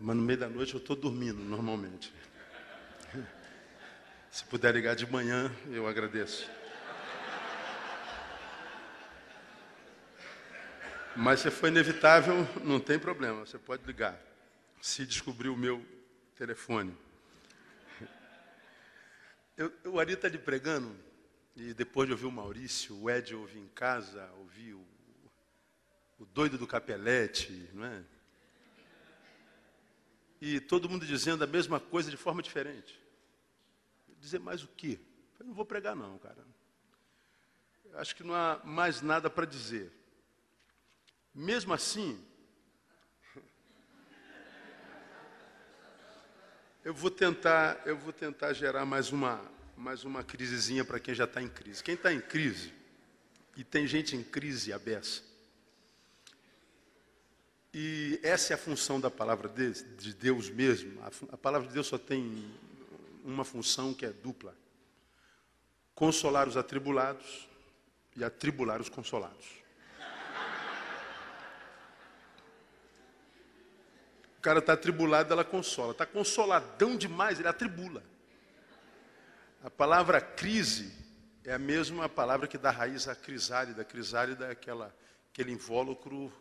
Mas no meio da noite eu estou dormindo, normalmente. Se puder ligar de manhã, eu agradeço. Mas se for inevitável, não tem problema, você pode ligar. Se descobrir o meu telefone. O Ari está lhe pregando, e depois de ouvir o Maurício, o Ed eu ouvi em casa, ouvi o doido do Capelete, não é? E todo mundo dizendo a mesma coisa de forma diferente. Dizer mais o quê? Eu não vou pregar não, cara. Acho que não há mais nada para dizer. Mesmo assim, eu vou tentar gerar mais uma crisezinha para quem já está em crise. Quem está em crise, e tem gente em crise à beça, e essa é a função da palavra de Deus mesmo. A palavra de Deus só tem uma função que é dupla: consolar os atribulados e atribular os consolados. O cara está atribulado, ela consola. Está consoladão demais, ele atribula. A palavra crise é a mesma palavra que dá raiz à crisálida. A crisálida é aquele invólucro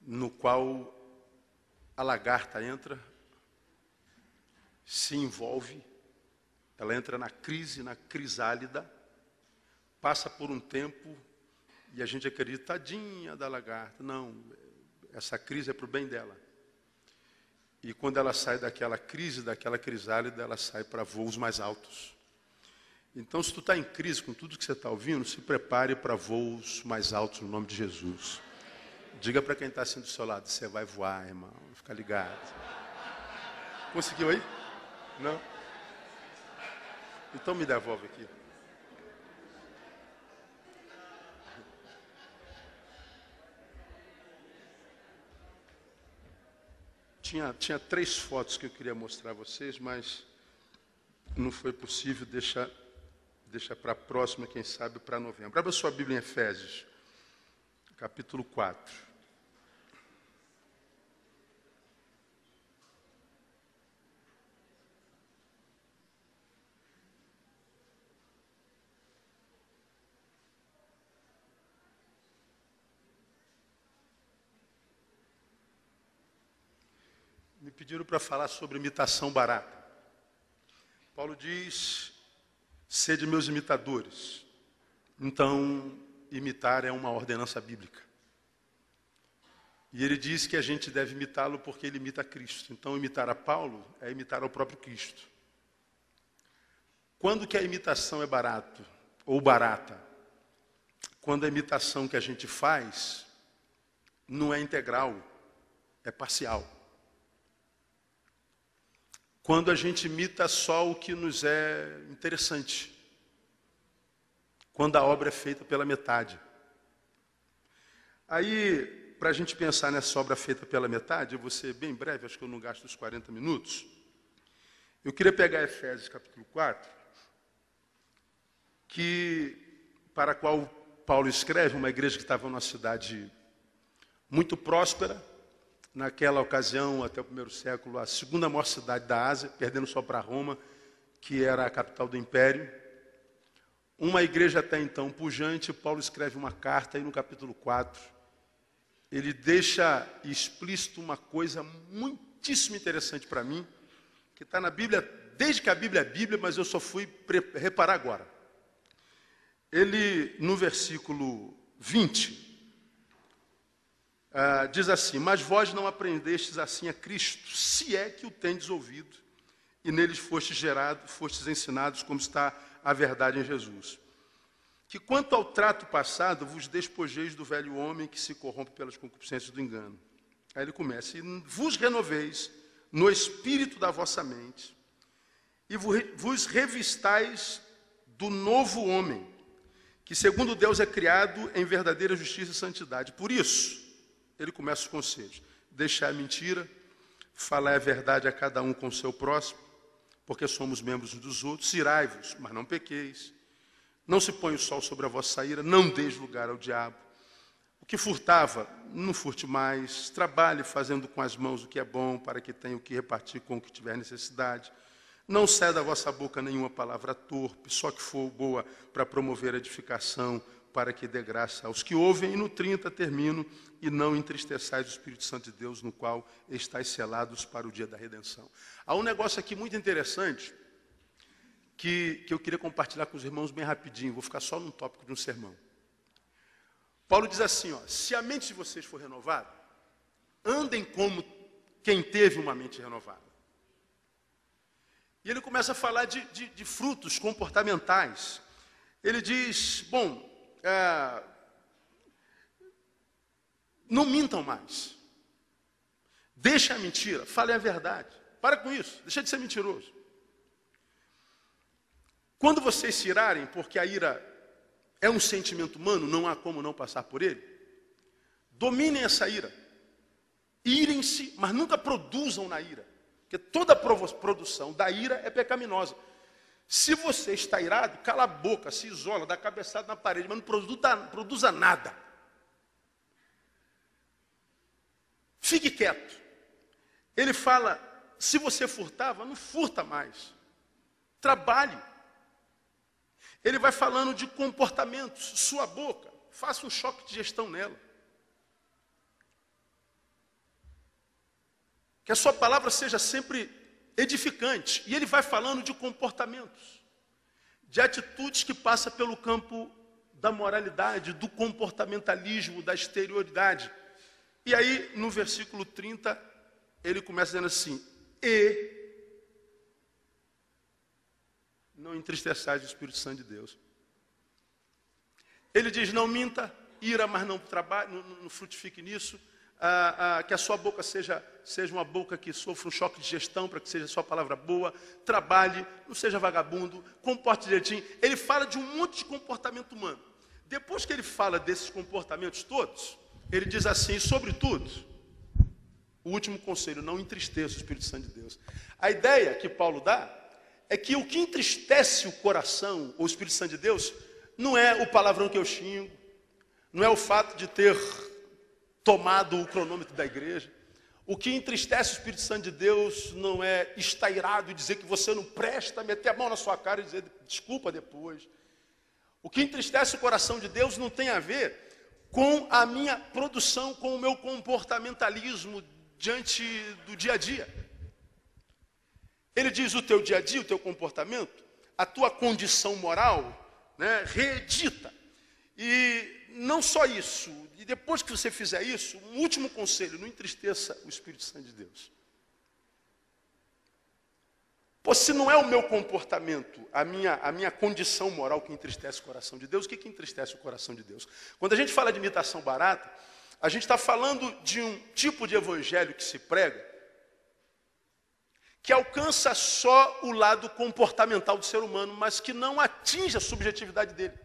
no qual a lagarta entra, se envolve, ela entra na crise, na crisálida, passa por um tempo e a gente acredita, tadinha da lagarta. Não, essa crise é para o bem dela. E quando ela sai daquela crise, daquela crisálida, ela sai para voos mais altos. Então, se tu está em crise com tudo que você está ouvindo, se prepare para voos mais altos no nome de Jesus. Diga para quem está assim do seu lado, você vai voar, irmão, fica ligado. Conseguiu aí? Não? Então me devolve aqui. Tinha 3 fotos que eu queria mostrar a vocês, mas não foi possível deixar para a próxima, quem sabe para novembro. Abra sua Bíblia em Efésios, capítulo 4. Me pediram para falar sobre imitação barata. Paulo diz, sede meus imitadores. Então, imitar é uma ordenança bíblica. E ele diz que a gente deve imitá-lo porque ele imita Cristo. Então, imitar a Paulo é imitar ao próprio Cristo. Quando que a imitação é barato ou barata? Quando a imitação que a gente faz não é integral, é parcial. Quando a gente imita só o que nos é interessante. Quando a obra é feita pela metade. Aí, para a gente pensar nessa obra feita pela metade, eu vou ser bem breve, acho que eu não gasto os 40 minutos. Eu queria pegar Efésios capítulo 4, para a qual Paulo escreve, uma igreja que estava numa cidade muito próspera, naquela ocasião, até o 1º século, a 2ª maior cidade da Ásia, perdendo só para Roma, que era a capital do Império. Uma igreja até então pujante. Paulo escreve uma carta, e no capítulo 4, ele deixa explícito uma coisa muitíssimo interessante para mim, que está na Bíblia, desde que a Bíblia é Bíblia, mas eu só fui reparar agora. Ele, no versículo 20, diz assim: mas vós não aprendestes assim a Cristo, se é que o tendes ouvido, e neles fostes ensinados, como está a verdade em Jesus. Que quanto ao trato passado, vos despojeis do velho homem que se corrompe pelas concupiscências do engano. Aí ele começa: e vos renoveis no espírito da vossa mente, e vos revistais do novo homem, que segundo Deus é criado em verdadeira justiça e santidade. Por isso, ele começa os conselhos: deixai a mentira, falai a verdade a cada um com o seu próximo, porque somos membros uns dos outros. Irai-vos, mas não pequeis. Não se põe o sol sobre a vossa ira, não deis lugar ao diabo. O O que furtava, não furte mais. Trabalhe fazendo com as mãos o que é bom, para que tenha o que repartir com o que tiver necessidade. Não saia da vossa boca nenhuma palavra torpe, só que for boa para promover a edificação, para que dê graça aos que ouvem. E no 30 termino: e não entristeçais o Espírito Santo de Deus, no qual estáis selados para o dia da redenção. Há um negócio aqui muito interessante, que eu queria compartilhar com os irmãos bem rapidinho. Vou ficar só num tópico de um sermão. Paulo diz assim, ó: se a mente de vocês for renovada, andem como quem teve uma mente renovada. E ele começa a falar de frutos comportamentais. Ele diz, bom, não mintam mais. Deixem a mentira, falem a verdade. Para com isso, deixa de ser mentiroso. Quando vocês se irarem, porque a ira é um sentimento humano, não há como não passar por ele, dominem essa ira. Irem-se, mas nunca produzam na ira. Porque toda produção da ira é pecaminosa. Se você está irado, cala a boca, se isola, dá cabeçada na parede, mas não produza nada. Fique quieto. Ele fala, se você furtava, não furta mais. Trabalhe. Ele vai falando de comportamentos. Sua boca, faça um choque de gestão nela. Que a sua palavra seja sempre edificante. E ele vai falando de comportamentos, de atitudes que passam pelo campo da moralidade, do comportamentalismo, da exterioridade. E aí, no versículo 30, ele começa dizendo assim, e não entristeçais o Espírito Santo de Deus. Ele diz, não minta, ira, mas não trabalhe, não frutifique nisso. Que a sua boca seja uma boca que sofra um choque de gestão, para que seja a sua palavra boa. Trabalhe, não seja vagabundo, comporte direitinho. Ele fala de um monte de comportamento humano. Depois que ele fala desses comportamentos todos, ele diz assim, sobretudo, o último conselho, não entristeça o Espírito Santo de Deus. A ideia que Paulo dá é que o que entristece o coração, o Espírito Santo de Deus, não é o palavrão que eu xingo, não é o fato de ter tomado o cronômetro da igreja. O que entristece o Espírito Santo de Deus não é estar irado e dizer que você não presta, meter a mão na sua cara e dizer desculpa depois. O que entristece o coração de Deus não tem a ver com a minha produção, com o meu comportamentalismo diante do dia a dia. Ele diz o teu dia a dia, o teu comportamento, a tua condição moral, né, reedita. E não só isso, e depois que você fizer isso, um último conselho, não entristeça o Espírito Santo de Deus. Pô, se não é o meu comportamento, a minha condição moral que entristece o coração de Deus, o que entristece o coração de Deus? Quando a gente fala de imitação barata, a gente está falando de um tipo de evangelho que se prega, que alcança só o lado comportamental do ser humano, mas que não atinge a subjetividade dele.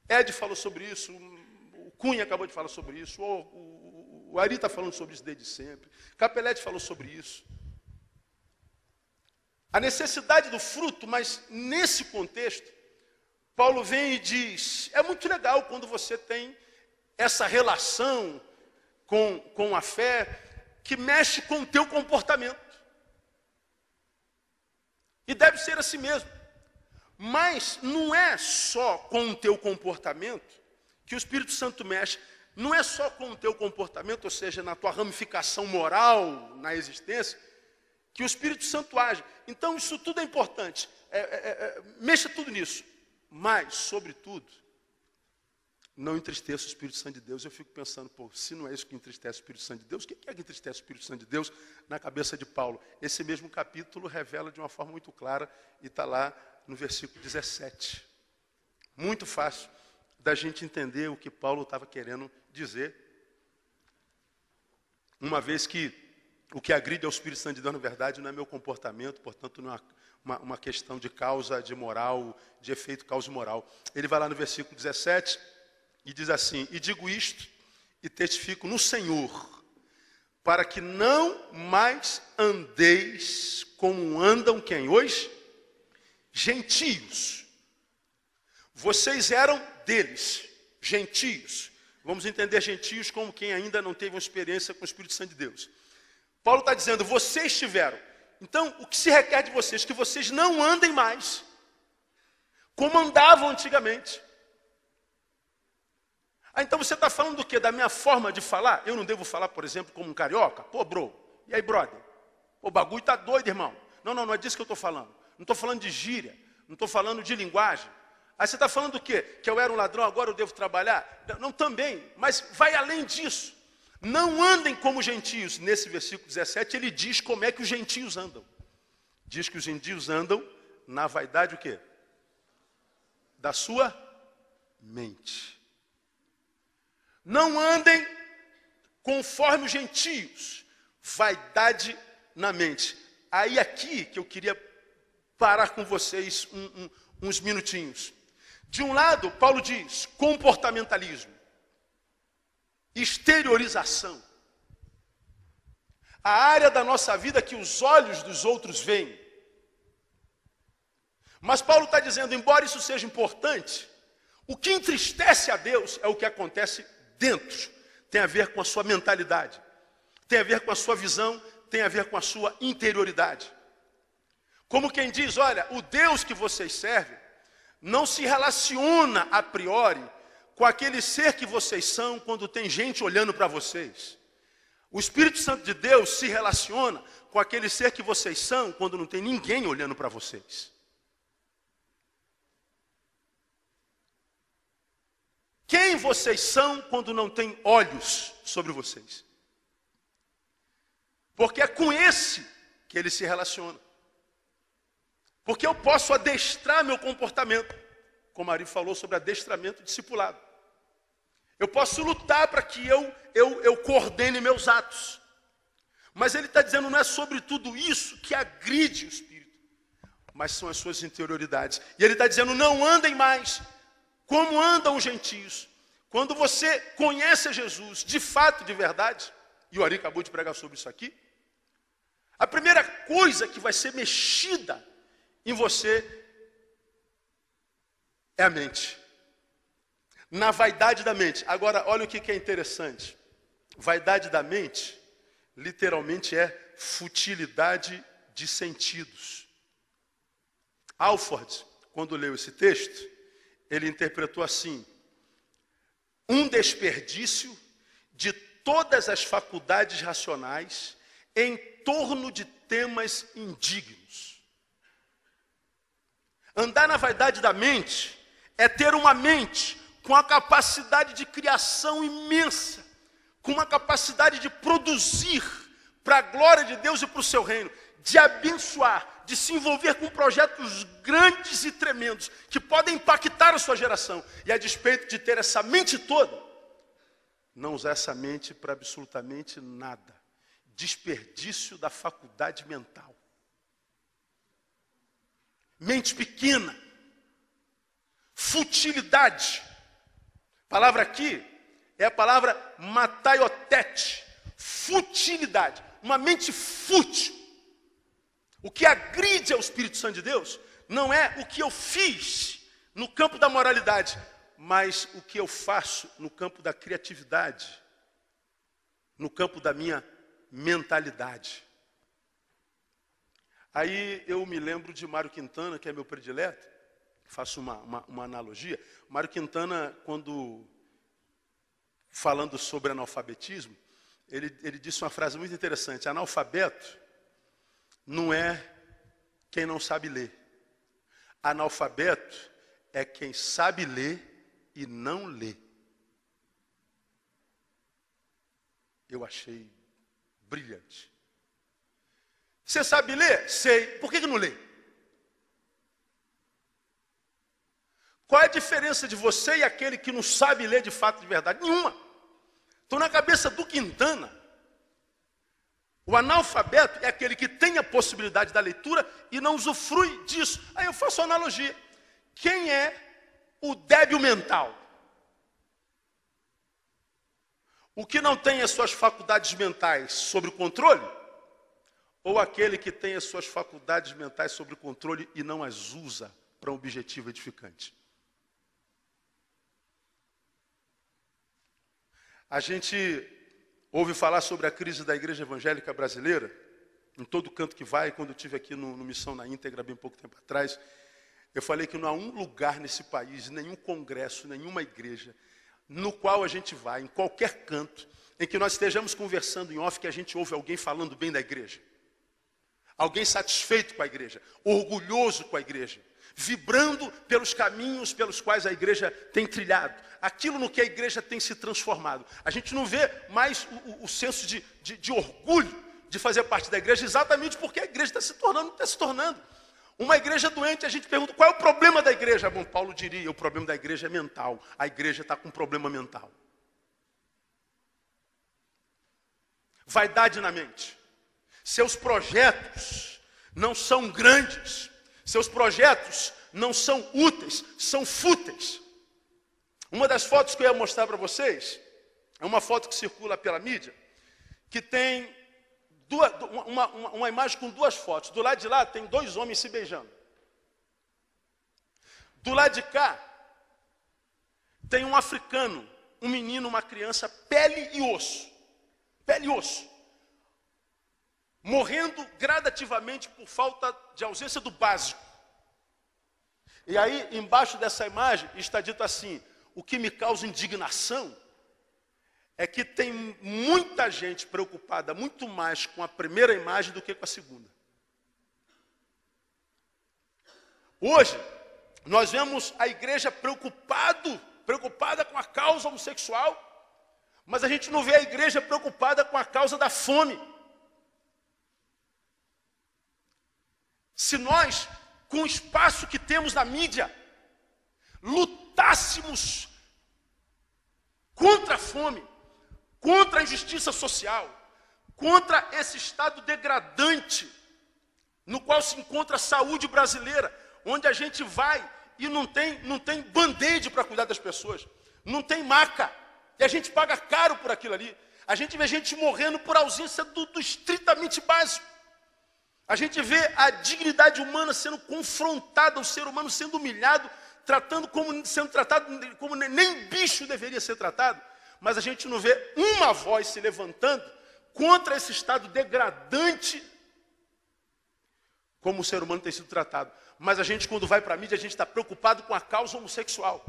Ed falou sobre isso, o Cunha acabou de falar sobre isso, o Ari está falando sobre isso desde sempre, Capelete falou sobre isso. A necessidade do fruto, mas nesse contexto, Paulo vem e diz, é muito legal quando você tem essa relação com a fé, que mexe com o teu comportamento. E deve ser assim mesmo. Mas não é só com o teu comportamento que o Espírito Santo mexe. Não é só com o teu comportamento, ou seja, na tua ramificação moral, na existência, que o Espírito Santo age. Então isso tudo é importante. Mexa tudo nisso. Mas, sobretudo, não entristeça o Espírito Santo de Deus. Eu fico pensando, pô, se não é isso que entristece o Espírito Santo de Deus, o que é que entristece o Espírito Santo de Deus na cabeça de Paulo? Esse mesmo capítulo revela de uma forma muito clara e está lá no versículo 17. Muito fácil da gente entender o que Paulo estava querendo dizer. Uma vez que o que agride ao Espírito Santo de Deus, na verdade, não é meu comportamento, portanto, não é uma questão de causa, de moral, de efeito causa e moral. Ele vai lá no versículo 17 e diz assim, e digo isto e testifico no Senhor, para que não mais andeis como andam quem hoje? Gentios. Vocês eram deles, gentios. Vamos entender gentios como quem ainda não teve uma experiência com o Espírito Santo de Deus. Paulo está dizendo, vocês tiveram. Então, o que se requer de vocês? Que vocês não andem mais como andavam antigamente. Então você está falando do quê? Da minha forma de falar? Eu não devo falar, por exemplo, como um carioca? Pô, bro, e aí, brother? O bagulho está doido, irmão. Não é disso que eu estou falando. Não estou falando de gíria, não estou falando de linguagem. Aí você está falando do quê? Que eu era um ladrão, agora eu devo trabalhar? Não, também, mas vai além disso. Não andem como gentios. Nesse versículo 17, ele diz como é que os gentios andam. Diz que os gentios andam na vaidade o quê? Da sua mente. Não andem conforme os gentios. Vaidade na mente. Aí aqui que eu queria parar com vocês uns minutinhos. De um lado, Paulo diz comportamentalismo, exteriorização. A área da nossa vida que os olhos dos outros veem. Mas Paulo está dizendo, embora isso seja importante, o que entristece a Deus é o que acontece dentro. Tem a ver com a sua mentalidade, tem a ver com a sua visão, tem a ver com a sua interioridade. Como quem diz, olha, o Deus que vocês servem não se relaciona a priori com aquele ser que vocês são quando tem gente olhando para vocês. O Espírito Santo de Deus se relaciona com aquele ser que vocês são quando não tem ninguém olhando para vocês. Quem vocês são quando não tem olhos sobre vocês? Porque é com esse que ele se relaciona. Porque eu posso adestrar meu comportamento, como Ari falou sobre adestramento discipulado. Eu posso lutar para que eu coordene meus atos. Mas ele está dizendo, não é sobre tudo isso que agride o Espírito, mas são as suas interioridades. E ele está dizendo, não andem mais como andam os gentios. Quando você conhece a Jesus, de fato, de verdade, e o Ari acabou de pregar sobre isso aqui, a primeira coisa que vai ser mexida em você é a mente. Na vaidade da mente. Agora, olha o que é interessante. Vaidade da mente, literalmente é futilidade de sentidos. Alford, quando leu esse texto, ele interpretou assim: um desperdício de todas as faculdades racionais em torno de temas indignos. Andar na vaidade da mente é ter uma mente com a capacidade de criação imensa, com uma capacidade de produzir para a glória de Deus e para o seu reino, de abençoar, de se envolver com projetos grandes e tremendos, que podem impactar a sua geração. E a despeito de ter essa mente toda, não usar essa mente para absolutamente nada. Desperdício da faculdade mental. Mente pequena. Futilidade. A palavra aqui é a palavra mataiotete. Futilidade. Uma mente fútil. O que agride ao Espírito Santo de Deus não é o que eu fiz no campo da moralidade, mas o que eu faço no campo da criatividade, no campo da minha mentalidade. Aí eu me lembro de Mário Quintana, que é meu predileto, faço uma analogia. Mário Quintana, quando falando sobre analfabetismo, ele disse uma frase muito interessante: analfabeto não é quem não sabe ler. Analfabeto é quem sabe ler e não lê. Eu achei brilhante. Você sabe ler? Sei. Por que não lê? Qual é a diferença de você e aquele que não sabe ler de fato, de verdade? Nenhuma. Então, na cabeça do Quintana, o analfabeto é aquele que tem a possibilidade da leitura e não usufrui disso. Aí eu faço uma analogia. Quem é o débil mental? O que não tem as suas faculdades mentais sob controle? Ou aquele que tem as suas faculdades mentais sob controle e não as usa para um objetivo edificante? A gente ouve falar sobre a crise da igreja evangélica brasileira, em todo canto que vai. Quando eu estive aqui no Missão na Íntegra, bem pouco tempo atrás, eu falei que não há um lugar nesse país, nenhum congresso, nenhuma igreja, no qual a gente vai, em qualquer canto, em que nós estejamos conversando em off, que a gente ouve alguém falando bem da igreja. Alguém satisfeito com a igreja, orgulhoso com a igreja, vibrando pelos caminhos pelos quais a igreja tem trilhado, aquilo no que a igreja tem se transformado. A gente não vê mais o senso de orgulho de fazer parte da igreja, exatamente porque a igreja está se tornando. Uma igreja doente, a gente pergunta, qual é o problema da igreja? Bom, Paulo diria, o problema da igreja é mental. A igreja está com um problema mental. Vaidade na mente. Seus projetos não são grandes. Seus projetos não são úteis, são fúteis. Uma das fotos que eu ia mostrar para vocês, é uma foto que circula pela mídia, que tem uma imagem com duas fotos. Do lado de lá tem dois homens se beijando. Do lado de cá tem um africano, um menino, uma criança, pele e osso. Pele e osso. Morrendo gradativamente por falta de ausência do básico. E aí, embaixo dessa imagem, está dito assim: o que me causa indignação é que tem muita gente preocupada muito mais com a primeira imagem do que com a segunda. Hoje, nós vemos a igreja preocupada com a causa homossexual, mas a gente não vê a igreja preocupada com a causa da fome. Se nós, com o espaço que temos na mídia, lutássemos contra a fome, contra a injustiça social, contra esse estado degradante no qual se encontra a saúde brasileira, onde a gente vai e não tem band-aid para cuidar das pessoas, não tem maca, e a gente paga caro por aquilo ali. A gente vê gente morrendo por ausência do estritamente básico. A gente vê a dignidade humana sendo confrontada, o ser humano sendo humilhado, sendo tratado como nem bicho deveria ser tratado. Mas a gente não vê uma voz se levantando contra esse estado degradante como o ser humano tem sido tratado. Mas a gente, quando vai para a mídia, a gente está preocupado com a causa homossexual.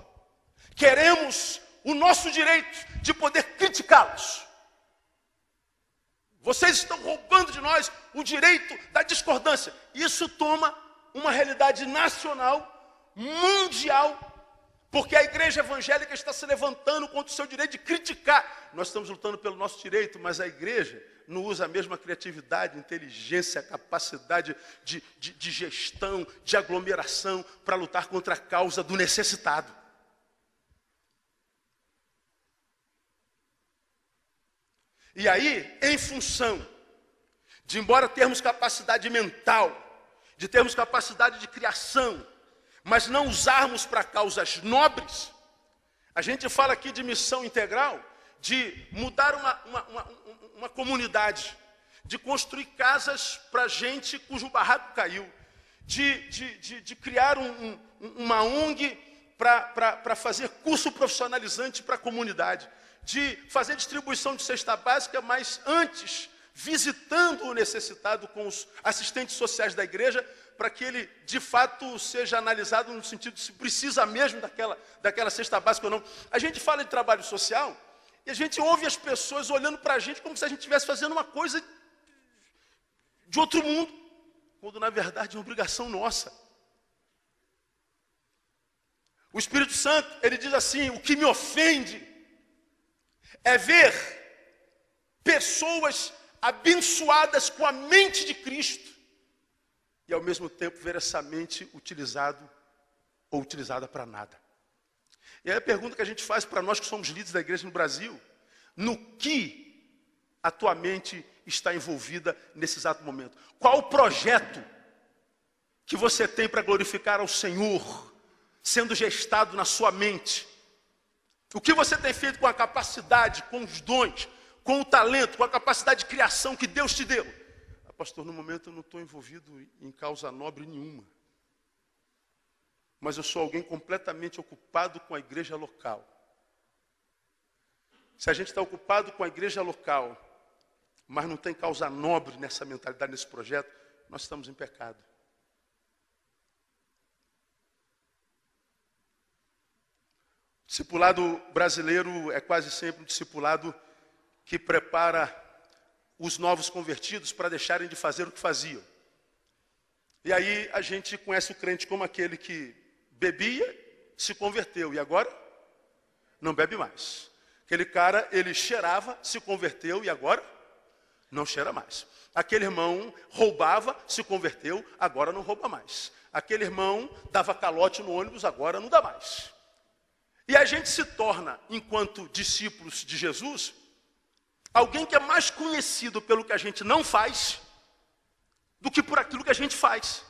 Queremos o nosso direito de poder criticá-los. Vocês estão roubando de nós o direito da discordância. Isso toma uma realidade nacional, mundial, porque a igreja evangélica está se levantando contra o seu direito de criticar. Nós estamos lutando pelo nosso direito, mas a igreja não usa a mesma criatividade, inteligência, capacidade de gestão, de aglomeração para lutar contra a causa do necessitado. E aí, em função de, embora termos capacidade mental, de termos capacidade de criação, mas não usarmos para causas nobres, a gente fala aqui de missão integral, de mudar uma comunidade, de construir casas para gente cujo barraco caiu, de criar uma ONG para fazer curso profissionalizante para a comunidade, de fazer distribuição de cesta básica, mas antes visitando o necessitado com os assistentes sociais da igreja, para que ele de fato seja analisado no sentido de se precisa mesmo daquela cesta básica ou não. A gente fala de trabalho social e a gente ouve as pessoas olhando para a gente como se a gente estivesse fazendo uma coisa de outro mundo, quando na verdade é uma obrigação nossa. O Espírito Santo, ele diz assim: o que me ofende é ver pessoas abençoadas com a mente de Cristo e ao mesmo tempo ver essa mente utilizada para nada. E aí a pergunta que a gente faz para nós que somos líderes da igreja no Brasil: no que a tua mente está envolvida nesse exato momento? Qual o projeto que você tem para glorificar ao Senhor sendo gestado na sua mente? O que você tem feito com a capacidade, com os dons, com o talento, com a capacidade de criação que Deus te deu? Pastor, no momento eu não estou envolvido em causa nobre nenhuma. Mas eu sou alguém completamente ocupado com a igreja local. Se a gente está ocupado com a igreja local, mas não tem causa nobre nessa mentalidade, nesse projeto, nós estamos em pecado. O discipulado brasileiro é quase sempre um discipulado que prepara os novos convertidos para deixarem de fazer o que faziam. E aí a gente conhece o crente como aquele que bebia, se converteu e agora não bebe mais. Aquele cara, ele cheirava, se converteu e agora não cheira mais. Aquele irmão roubava, se converteu, agora não rouba mais. Aquele irmão dava calote no ônibus, agora não dá mais. E a gente se torna, enquanto discípulos de Jesus, alguém que é mais conhecido pelo que a gente não faz do que por aquilo que a gente faz.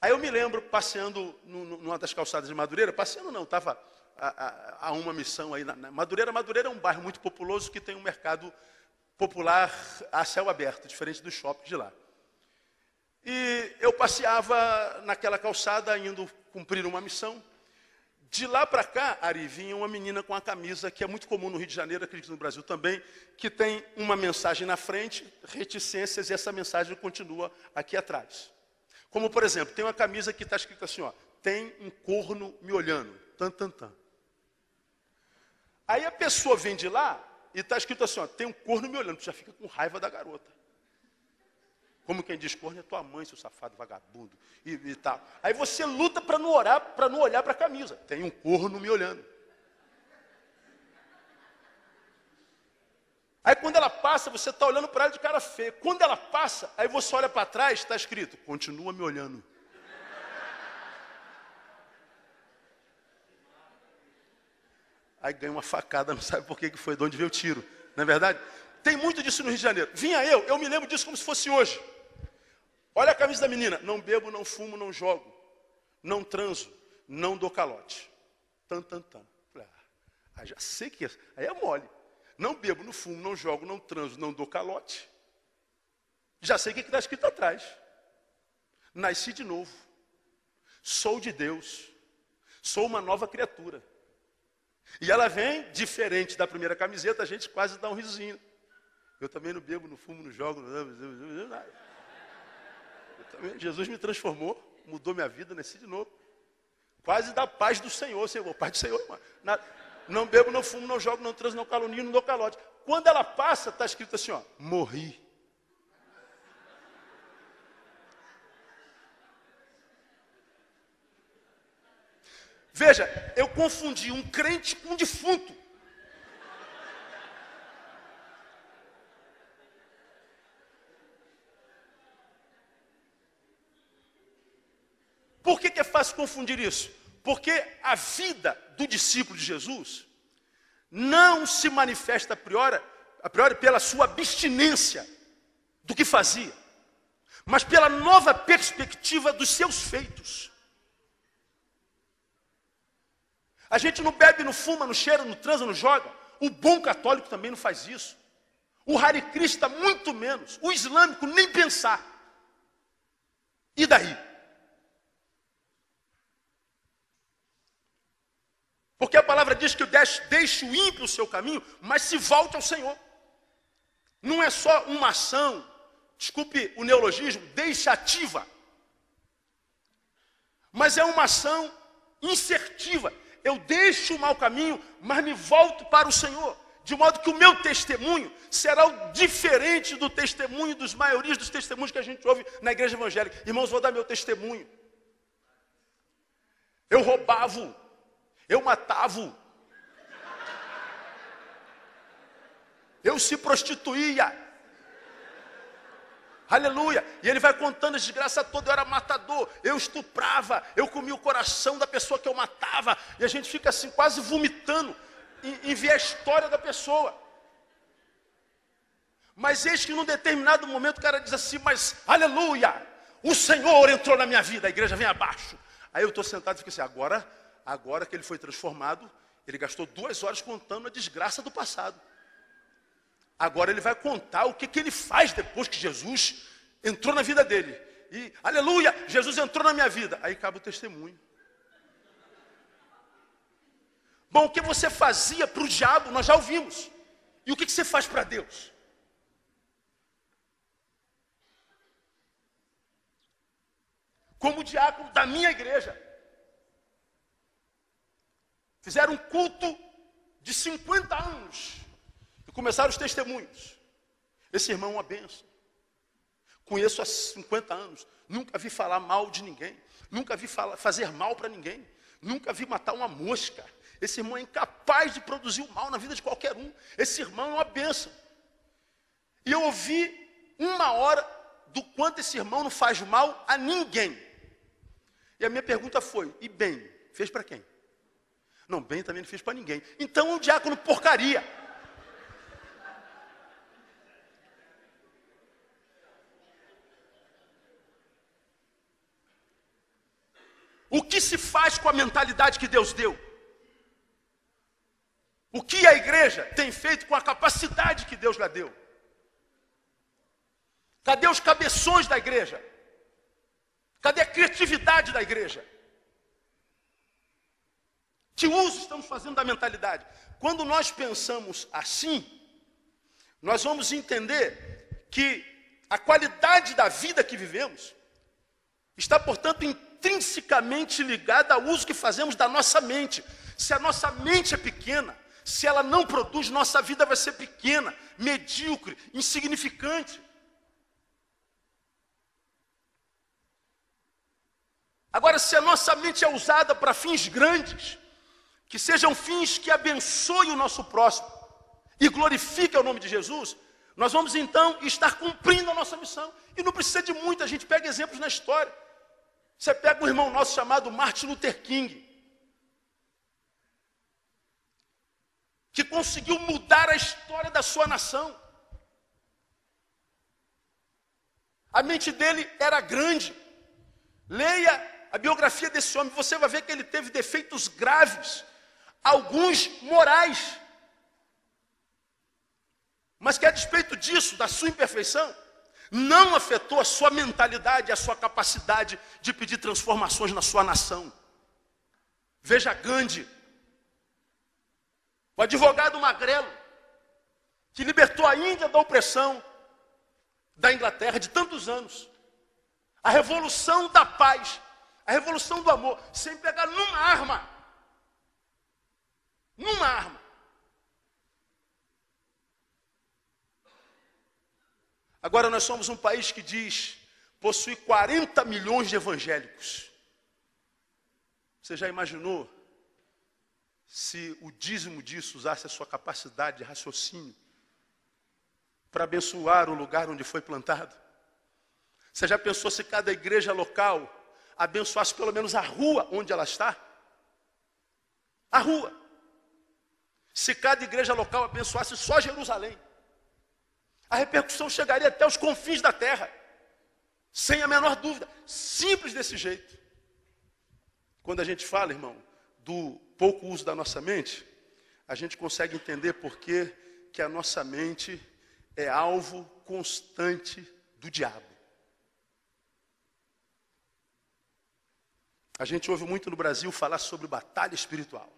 Aí eu me lembro, passeando numa das calçadas de Madureira, passeando não, estava a uma missão aí na Madureira. Madureira é um bairro muito populoso que tem um mercado popular a céu aberto, diferente do shopping de lá. E eu passeava naquela calçada, indo cumprir uma missão. De lá para cá, Ari, vinha uma menina com a camisa, que é muito comum no Rio de Janeiro, acredito no Brasil também, que tem uma mensagem na frente, reticências, e essa mensagem continua aqui atrás. Como, por exemplo, tem uma camisa que está escrita assim, ó, tem um corno me olhando, tan, tan, tan. Aí a pessoa vem de lá e está escrito assim, ó, tem um corno me olhando, tu já fica com raiva da garota. Como quem diz, corno é tua mãe, seu safado vagabundo, e tal. Aí você luta para não olhar para a camisa. Tem um corno me olhando. Aí quando ela passa, você está olhando para ela de cara feia. Quando ela passa, aí você olha para trás, está escrito, continua me olhando. Aí ganha uma facada, não sabe por que foi, de onde veio o tiro. Não é verdade? Tem muito disso no Rio de Janeiro. Vinha eu me lembro disso como se fosse hoje. Olha a camisa da menina. Não bebo, não fumo, não jogo. Não transo, não dou calote. Tan, tan, tan. Aí já sei que é. Aí é mole. Não bebo, não fumo, não jogo, não transo, não dou calote. Já sei o que está escrito atrás. Nasci de novo. Sou de Deus. Sou uma nova criatura. E ela vem, diferente da primeira camiseta, a gente quase dá um risinho. Eu também não bebo, não fumo, não jogo, não nada. Jesus me transformou, mudou minha vida, nasci de novo. Quase da paz do Senhor, Senhor, paz do Senhor, irmão. Não bebo, não fumo, não jogo, não transo, não calunio, não dou calote. Quando ela passa, está escrito assim, ó, morri. Veja, eu confundi um crente com um defunto. Por que é fácil confundir isso? Porque a vida do discípulo de Jesus não se manifesta a priori pela sua abstinência do que fazia, mas pela nova perspectiva dos seus feitos. A gente não bebe, não fuma, não cheira, não transa, não joga. O bom católico também não faz isso. O Hare Krishna muito menos. O islâmico nem pensar. E daí? Porque a palavra diz que deixe o ímpio o seu caminho, mas se volte ao Senhor. Não é só uma ação, desculpe o neologismo, deixativa. Mas é uma ação insertiva. Eu deixo o mau caminho, mas me volto para o Senhor. De modo que o meu testemunho será o diferente do testemunho dos maiorias dos testemunhos que a gente ouve na igreja evangélica. Irmãos, vou dar meu testemunho. Eu roubava. Eu matava, eu se prostituía, aleluia, e ele vai contando a desgraça toda, eu era matador, eu estuprava, eu comia o coração da pessoa que eu matava, e a gente fica assim quase vomitando em ver a história da pessoa. Mas eis que num determinado momento o cara diz assim, mas aleluia, o Senhor entrou na minha vida, a igreja vem abaixo. Aí eu estou sentado e fico assim, agora que ele foi transformado, ele gastou 2 horas contando a desgraça do passado. Agora ele vai contar o que ele faz depois que Jesus entrou na vida dele. E, aleluia, Jesus entrou na minha vida. Aí acaba o testemunho. Bom, o que você fazia para o diabo, nós já ouvimos. E o que você faz para Deus? Como diácono da minha igreja, fizeram um culto de 50 anos. E começaram os testemunhos. Esse irmão é uma bênção. Conheço há 50 anos. Nunca vi falar mal de ninguém. Nunca vi fazer mal para ninguém. Nunca vi matar uma mosca. Esse irmão é incapaz de produzir o mal na vida de qualquer um. Esse irmão é uma bênção. E eu ouvi 1 hora do quanto esse irmão não faz mal a ninguém. E a minha pergunta foi, e bem, fez para quem? Não, bem também não fez para ninguém. Então é um diácono porcaria. O que se faz com a mentalidade que Deus deu? O que a igreja tem feito com a capacidade que Deus lhe deu? Cadê os cabeções da igreja? Cadê a criatividade da igreja? Que uso estamos fazendo da mentalidade? Quando nós pensamos assim, nós vamos entender que a qualidade da vida que vivemos está, portanto, intrinsecamente ligada ao uso que fazemos da nossa mente. Se a nossa mente é pequena, se ela não produz, nossa vida vai ser pequena, medíocre, insignificante. Agora, se a nossa mente é usada para fins grandes, que sejam fins que abençoem o nosso próximo e glorifiquem o nome de Jesus, nós vamos então estar cumprindo a nossa missão. E não precisa de muito, a gente pega exemplos na história. Você pega um irmão nosso chamado Martin Luther King, que conseguiu mudar a história da sua nação. A mente dele era grande. Leia a biografia desse homem, você vai ver que ele teve defeitos graves, alguns morais. Mas que a despeito disso, da sua imperfeição, não afetou a sua mentalidade, a sua capacidade de pedir transformações na sua nação. Veja Gandhi, o advogado magrelo, que libertou a Índia da opressão da Inglaterra de tantos anos. A revolução da paz, a revolução do amor, sem pegar numa arma. Numa arma. Agora nós somos um país que diz, possui 40 milhões de evangélicos. Você já imaginou se o dízimo disso usasse a sua capacidade de raciocínio para abençoar o lugar onde foi plantado? Você já pensou se cada igreja local abençoasse pelo menos a rua onde ela está? A rua. Se cada igreja local abençoasse só Jerusalém, a repercussão chegaria até os confins da terra, sem a menor dúvida. Simples desse jeito. Quando a gente fala, irmão, do pouco uso da nossa mente, a gente consegue entender por que a nossa mente é alvo constante do diabo. A gente ouve muito no Brasil falar sobre batalha espiritual.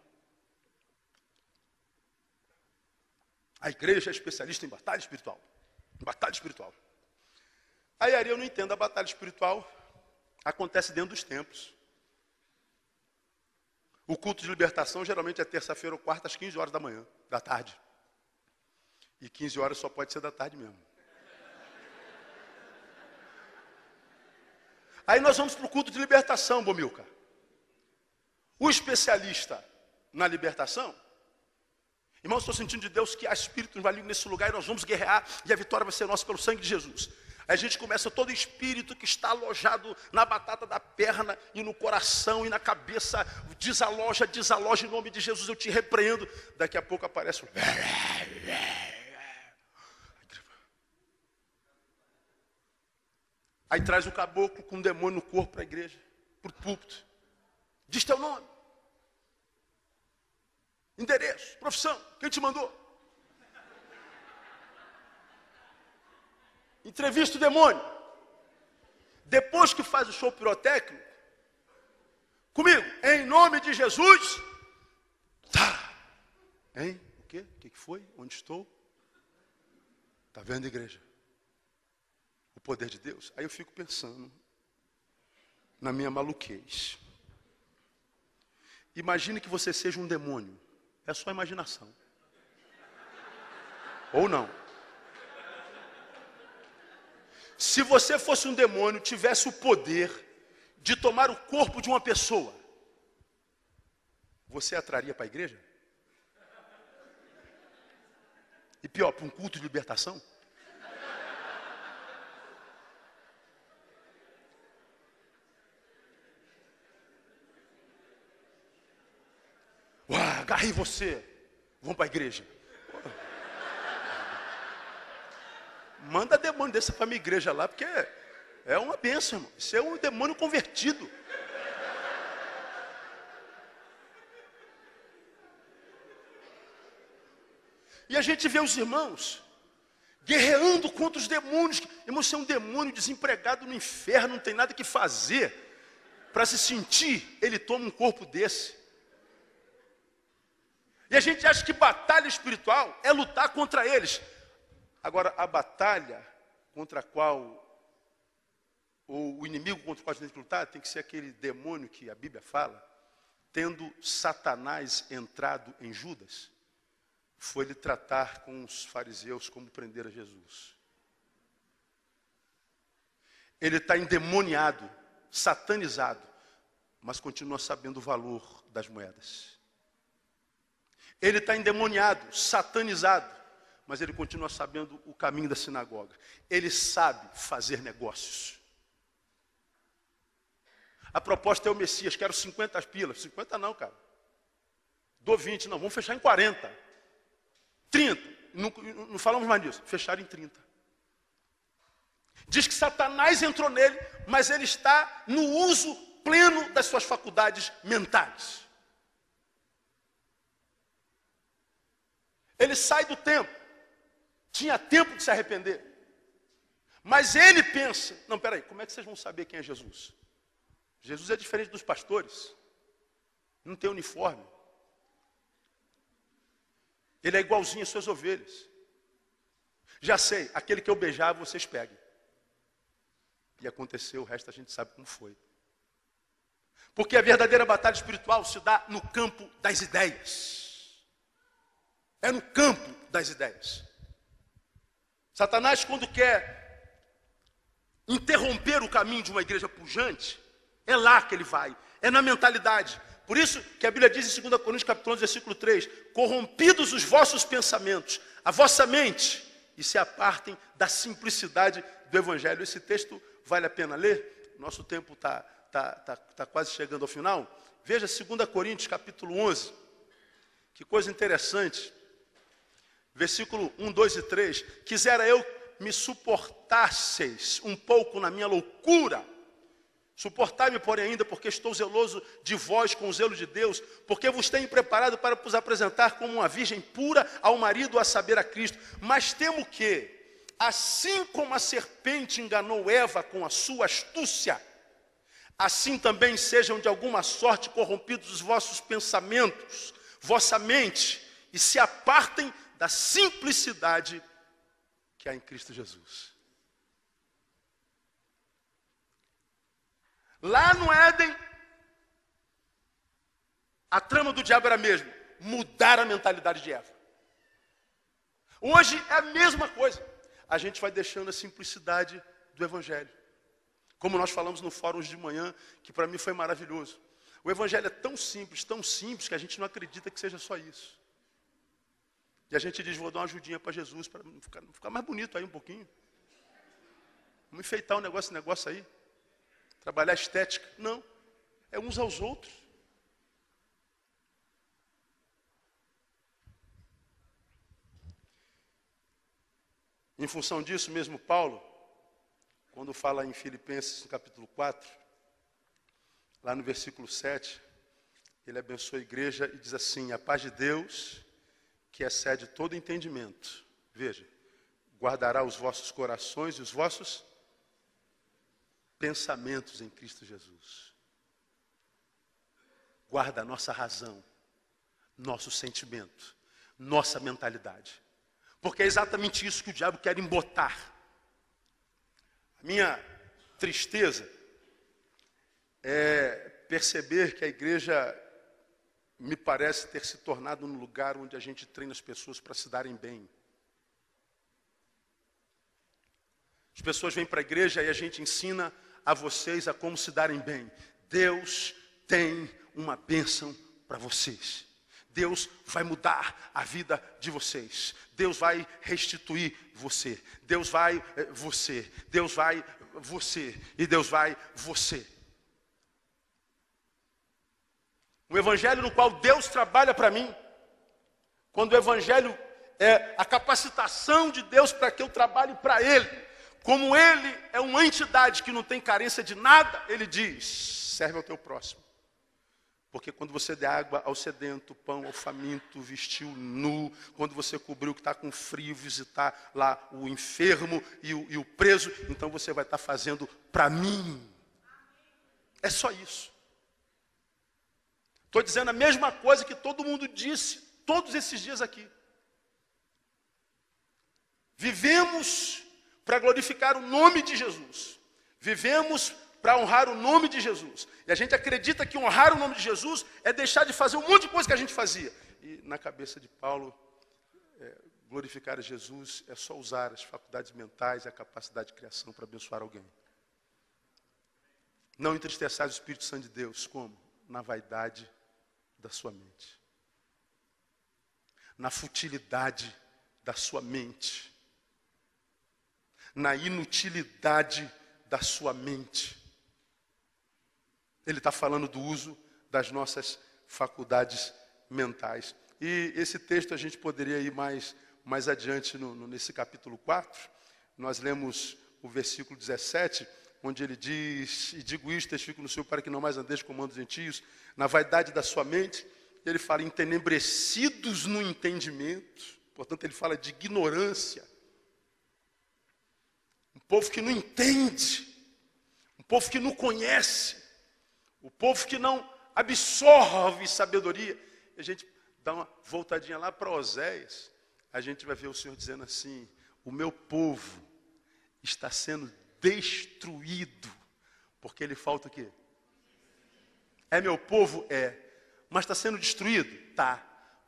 A igreja é especialista em batalha espiritual. Em batalha espiritual. Aí eu não entendo, a batalha espiritual acontece dentro dos templos. O culto de libertação geralmente é terça-feira ou quarta às 15 horas da tarde. E 15 horas só pode ser da tarde mesmo. Aí nós vamos para o culto de libertação, Bomilca. O especialista na libertação, irmãos, estou sentindo de Deus que há espírito invalinho nesse lugar e nós vamos guerrear e a vitória vai ser nossa pelo sangue de Jesus. Aí a gente começa todo espírito que está alojado na batata da perna e no coração e na cabeça, desaloja em nome de Jesus, eu te repreendo. Daqui a pouco aparece um... Aí traz o caboclo com um demônio no corpo para a igreja, para o púlpito. Diz teu nome, endereço, profissão, quem te mandou? Entrevista o demônio. Depois que faz o show pirotécnico, comigo, em nome de Jesus, tá. Hein? O quê? O que foi? Onde estou? Está vendo, igreja? O poder de Deus. Aí eu fico pensando na minha maluquez. Imagine que você seja um demônio. É só imaginação. Ou não. Se você fosse um demônio, tivesse o poder de tomar o corpo de uma pessoa, você atraria para a igreja? E pior, para um culto de libertação? Uau, agarrei você. Vamos para a igreja. Manda demônio desse para a minha igreja lá, porque é uma bênção, irmão. Isso é um demônio convertido. E a gente vê os irmãos guerreando contra os demônios. Irmão, você é um demônio desempregado no inferno, não tem nada que fazer. Para se sentir, ele toma um corpo desse. E a gente acha que batalha espiritual é lutar contra eles. Agora, a batalha contra a qual, ou o inimigo contra o qual a gente tem que lutar, tem que ser aquele demônio que a Bíblia fala, tendo Satanás entrado em Judas, foi lhe tratar com os fariseus como prender a Jesus. Ele está endemoniado, satanizado, mas continua sabendo o valor das moedas. Ele está endemoniado, satanizado, mas ele continua sabendo o caminho da sinagoga. Ele sabe fazer negócios. A proposta é o Messias, quero 50 pilas. 50 não, cara. Dou 20, não, vamos fechar em 40. 30, não falamos mais disso, fecharam em 30. Diz que Satanás entrou nele, mas ele está no uso pleno das suas faculdades mentais. Ele sai do templo, tinha tempo de se arrepender. Mas ele pensa, não, peraí, como é que vocês vão saber quem é Jesus? Jesus é diferente dos pastores, não tem uniforme. Ele é igualzinho às suas ovelhas. Já sei, aquele que eu beijar, vocês peguem. E aconteceu, o resto a gente sabe como foi. Porque a verdadeira batalha espiritual se dá no campo das ideias. É no campo das ideias. Satanás, quando quer interromper o caminho de uma igreja pujante, é lá que ele vai, é na mentalidade. Por isso que a Bíblia diz em 2 Coríntios capítulo 11, versículo 3, corrompidos os vossos pensamentos, a vossa mente, e se apartem da simplicidade do Evangelho. Esse texto vale a pena ler, nosso tempo está quase chegando ao final. Veja 2 Coríntios capítulo 11, que coisa interessante. Versículo 1, 2 e 3. Quisera eu me suportasseis um pouco na minha loucura. Suportai-me, porém, ainda, porque estou zeloso de vós com o zelo de Deus, porque vos tenho preparado para vos apresentar como uma virgem pura ao marido, a saber, a Cristo. Mas temo que, assim como a serpente enganou Eva com a sua astúcia, assim também sejam de alguma sorte corrompidos os vossos pensamentos, vossa mente, e se apartem da simplicidade que há em Cristo Jesus. Lá no Éden, a trama do diabo era a mesma, mudar a mentalidade de Eva. Hoje é a mesma coisa. A gente vai deixando a simplicidade do Evangelho. Como nós falamos no fórum de manhã, que para mim foi maravilhoso. O Evangelho é tão simples que a gente não acredita que seja só isso. E a gente diz, vou dar uma ajudinha para Jesus, para ficar mais bonito aí um pouquinho. Vamos enfeitar esse negócio aí. Trabalhar estética. Não, é uns aos outros. Em função disso mesmo, Paulo, quando fala em Filipenses, no capítulo 4, lá no versículo 7, ele abençoa a igreja e diz assim, a paz de Deus, que excede todo entendimento, veja, guardará os vossos corações e os vossos pensamentos em Cristo Jesus. Guarda a nossa razão, nosso sentimento, nossa mentalidade. Porque é exatamente isso que o diabo quer embotar. A minha tristeza é perceber que a igreja me parece ter se tornado um lugar onde a gente treina as pessoas para se darem bem. As pessoas vêm para a igreja e a gente ensina a vocês a como se darem bem. Deus tem uma bênção para vocês. Deus vai mudar a vida de vocês. Deus vai restituir você. Deus vai você. Deus vai você. E Deus vai você. Um evangelho no qual Deus trabalha para mim. Quando o evangelho é a capacitação de Deus para que eu trabalhe para Ele. Como Ele é uma entidade que não tem carência de nada, Ele diz, serve ao teu próximo. Porque quando você der água ao sedento, pão ao faminto, vestiu nu, quando você cobriu o que está com frio, visitar lá o enfermo e o preso, então você vai estar fazendo para mim. É só isso. Estou dizendo a mesma coisa que todo mundo disse todos esses dias aqui. Vivemos para glorificar o nome de Jesus. Vivemos para honrar o nome de Jesus. E a gente acredita que honrar o nome de Jesus é deixar de fazer um monte de coisa que a gente fazia. E na cabeça de Paulo, glorificar a Jesus é só usar as faculdades mentais e a capacidade de criação para abençoar alguém. Não entristeçais o Espírito Santo de Deus, como? Na vaidade da sua mente. Na futilidade da sua mente. Na inutilidade da sua mente. Ele está falando do uso das nossas faculdades mentais. E esse texto a gente poderia ir mais adiante nesse capítulo 4. Nós lemos o versículo 17, onde ele diz, e digo isto, testifico no Senhor, para que não mais andeis como andam os gentios, na vaidade da sua mente. Ele fala, entenebrecidos no entendimento. Portanto, ele fala de ignorância. Um povo que não entende, um povo que não conhece, o povo que não absorve sabedoria. A gente dá uma voltadinha lá para Oséias, a gente vai ver o Senhor dizendo assim, o meu povo está sendo destruído, porque ele falta o quê? É meu povo? É. Mas está sendo destruído? Tá.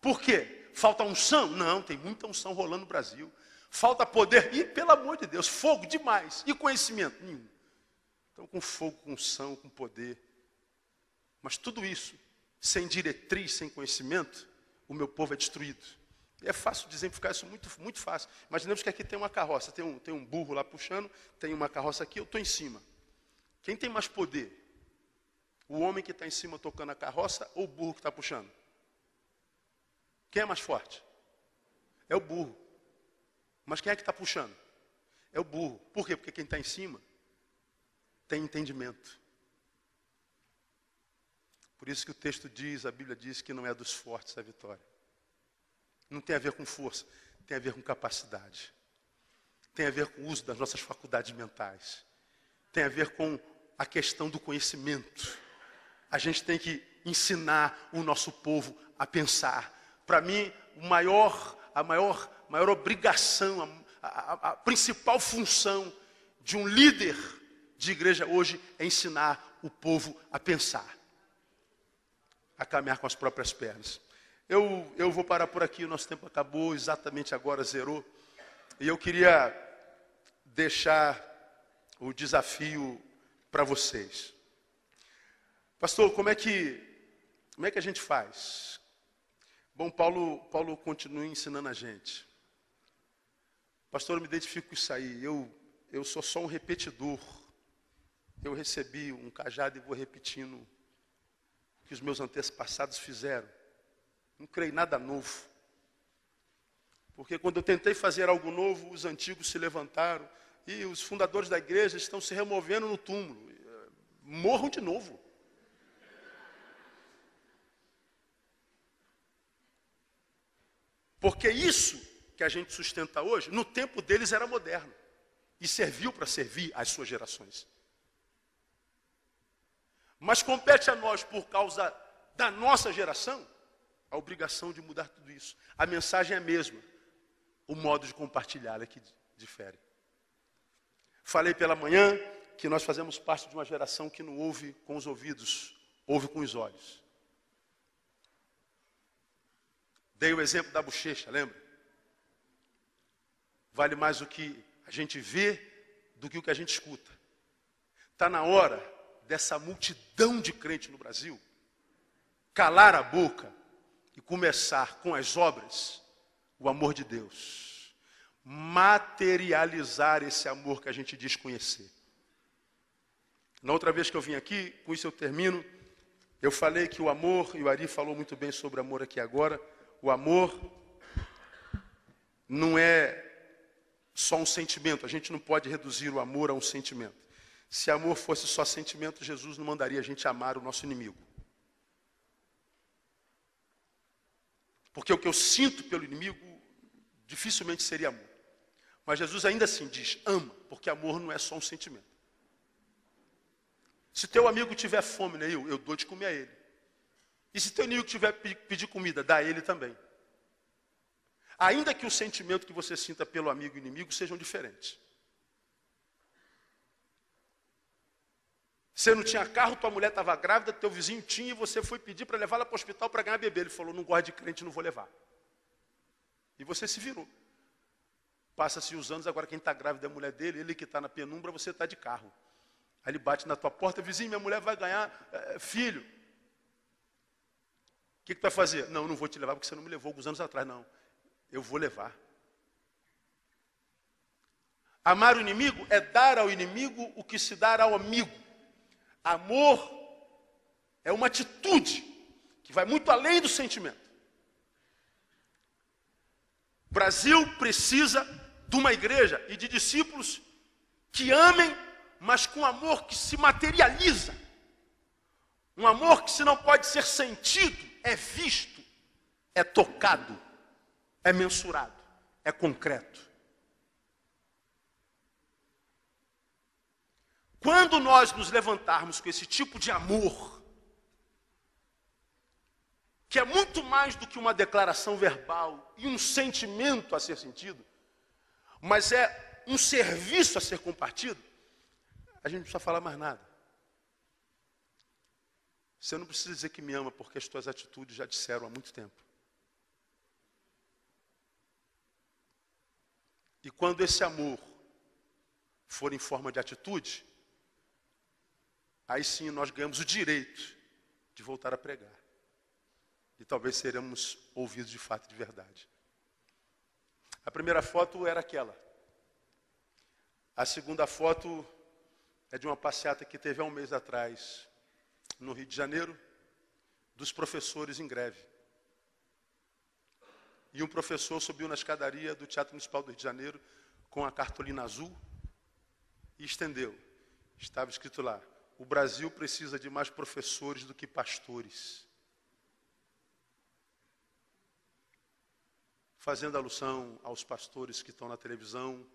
Por quê? Falta unção? Não, tem muita unção rolando no Brasil. Falta poder? E pelo amor de Deus, fogo demais. E conhecimento? Nenhum. Então com fogo, com unção, com poder. Mas tudo isso, sem diretriz, sem conhecimento, o meu povo é destruído. E é fácil exemplificar isso, muito, muito fácil. Imaginemos que aqui tem uma carroça, tem um burro lá puxando, tem uma carroça aqui, eu estou em cima. Quem tem mais poder? O homem que está em cima tocando a carroça ou o burro que está puxando? Quem é mais forte? É o burro. Mas quem é que está puxando? É o burro. Por quê? Porque quem está em cima tem entendimento. Por isso que o texto diz, a Bíblia diz que não é dos fortes a vitória. Não tem a ver com força, tem a ver com capacidade. Tem a ver com o uso das nossas faculdades mentais. Tem a ver com a questão do conhecimento. A gente tem que ensinar o nosso povo a pensar. Para mim, a maior obrigação, a principal função de um líder de igreja hoje é ensinar o povo a pensar. A caminhar com as próprias pernas. Eu vou parar por aqui, o nosso tempo acabou, exatamente agora zerou. E eu queria deixar o desafio para vocês. Pastor, como é que a gente faz? Bom, Paulo continua ensinando a gente. Pastor, eu me identifico com isso aí. Eu sou só um repetidor. Eu recebi um cajado e vou repetindo o que os meus antepassados fizeram. Não creio em nada novo. Porque quando eu tentei fazer algo novo, os antigos se levantaram e os fundadores da igreja estão se removendo no túmulo. Morram de novo. Porque isso que a gente sustenta hoje, no tempo deles era moderno. E serviu para servir as suas gerações. Mas compete a nós, por causa da nossa geração, a obrigação de mudar tudo isso. A mensagem é a mesma, o modo de compartilhar é que difere. Falei pela manhã que nós fazemos parte de uma geração que não ouve com os ouvidos, ouve com os olhos. Dei o exemplo da bochecha, lembra? Vale mais o que a gente vê do que o que a gente escuta. Está na hora dessa multidão de crentes no Brasil calar a boca e começar com as obras o amor de Deus. Materializar esse amor que a gente diz conhecer. Na outra vez que eu vim aqui, com isso eu termino, eu falei que o amor, e o Ari falou muito bem sobre amor aqui agora, o amor não é só um sentimento, a gente não pode reduzir o amor a um sentimento. Se amor fosse só sentimento, Jesus não mandaria a gente amar o nosso inimigo. Porque o que eu sinto pelo inimigo dificilmente seria amor. Mas Jesus ainda assim diz, ama, porque amor não é só um sentimento. Se teu amigo tiver fome, né, eu dou de comer a ele. E se teu inimigo tiver pedir comida, dá a ele também. Ainda que o sentimento que você sinta pelo amigo e inimigo sejam diferentes. Você não tinha carro, tua mulher estava grávida, teu vizinho tinha, e você foi pedir para levá-la para o hospital para ganhar bebê. Ele falou, não gosto de crente, não vou levar. E você se virou. Passa-se os anos, agora quem está grávida é a mulher dele, ele que está na penumbra, você está de carro. Aí ele bate na tua porta, vizinho, minha mulher vai ganhar filho. O que tu vai fazer? Não, não vou te levar porque você não me levou alguns anos atrás. Não, eu vou levar. Amar o inimigo é dar ao inimigo o que se dá ao amigo. Amor é uma atitude que vai muito além do sentimento. O Brasil precisa de uma igreja e de discípulos que amem, mas com amor que se materializa. Um amor que, se não pode ser sentido, é visto, é tocado, é mensurado, é concreto. Quando nós nos levantarmos com esse tipo de amor, que é muito mais do que uma declaração verbal e um sentimento a ser sentido, mas é um serviço a ser compartido, a gente não precisa falar mais nada. Você não precisa dizer que me ama, porque as tuas atitudes já disseram há muito tempo. E quando esse amor for em forma de atitude, aí sim nós ganhamos o direito de voltar a pregar. E talvez seremos ouvidos de fato e de verdade. A primeira foto era aquela. A segunda foto é de uma passeata que teve há um mês atrás, no Rio de Janeiro, dos professores em greve. E um professor subiu na escadaria do Teatro Municipal do Rio de Janeiro com a cartolina azul e estendeu. Estava escrito lá, o Brasil precisa de mais professores do que pastores. Fazendo alusão aos pastores que estão na televisão,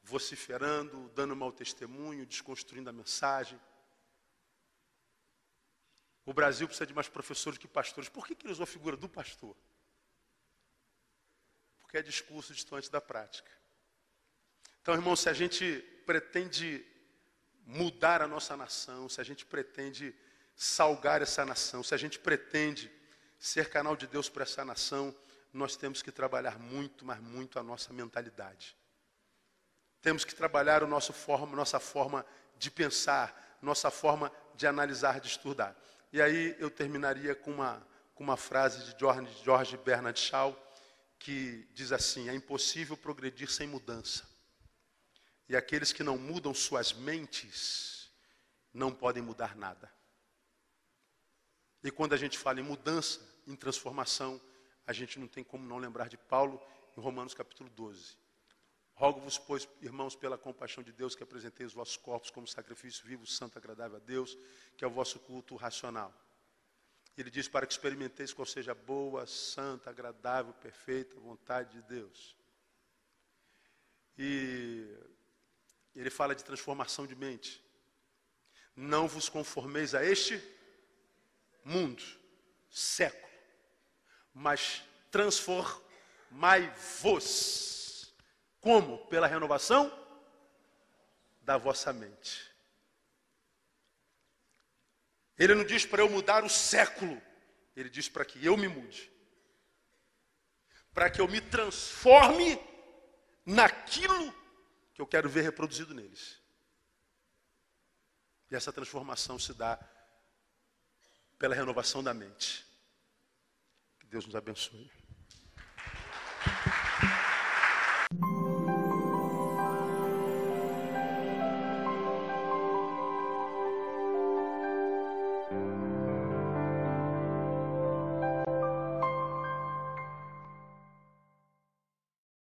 vociferando, dando mau testemunho, desconstruindo a mensagem. O Brasil precisa de mais professores do que pastores. Por que ele usou a figura do pastor? Porque é discurso distante da prática. Então, irmão, se a gente pretende mudar a nossa nação, se a gente pretende salgar essa nação, se a gente pretende ser canal de Deus para essa nação, nós temos que trabalhar muito, mas muito a nossa mentalidade. Temos que trabalhar nossa forma de pensar, nossa forma de analisar, de estudar. E aí eu terminaria com uma frase de George Bernard Shaw, que diz assim, é impossível progredir sem mudança. E aqueles que não mudam suas mentes, não podem mudar nada. E quando a gente fala em mudança, em transformação, a gente não tem como não lembrar de Paulo, em Romanos capítulo 12. Rogo-vos, pois, irmãos, pela compaixão de Deus, que apresentei os vossos corpos como sacrifício vivo, santo, agradável a Deus, que é o vosso culto racional. Ele diz, para que experimenteis qual seja a boa, santa, agradável, perfeita vontade de Deus. E ele fala de transformação de mente. Não vos conformeis a este mundo, século, mas transformai-vos. Como? Pela renovação da vossa mente. Ele não diz para eu mudar o século, ele diz para que eu me mude. Para que eu me transforme naquilo que eu quero ver reproduzido neles. E essa transformação se dá pela renovação da mente. Que Deus nos abençoe.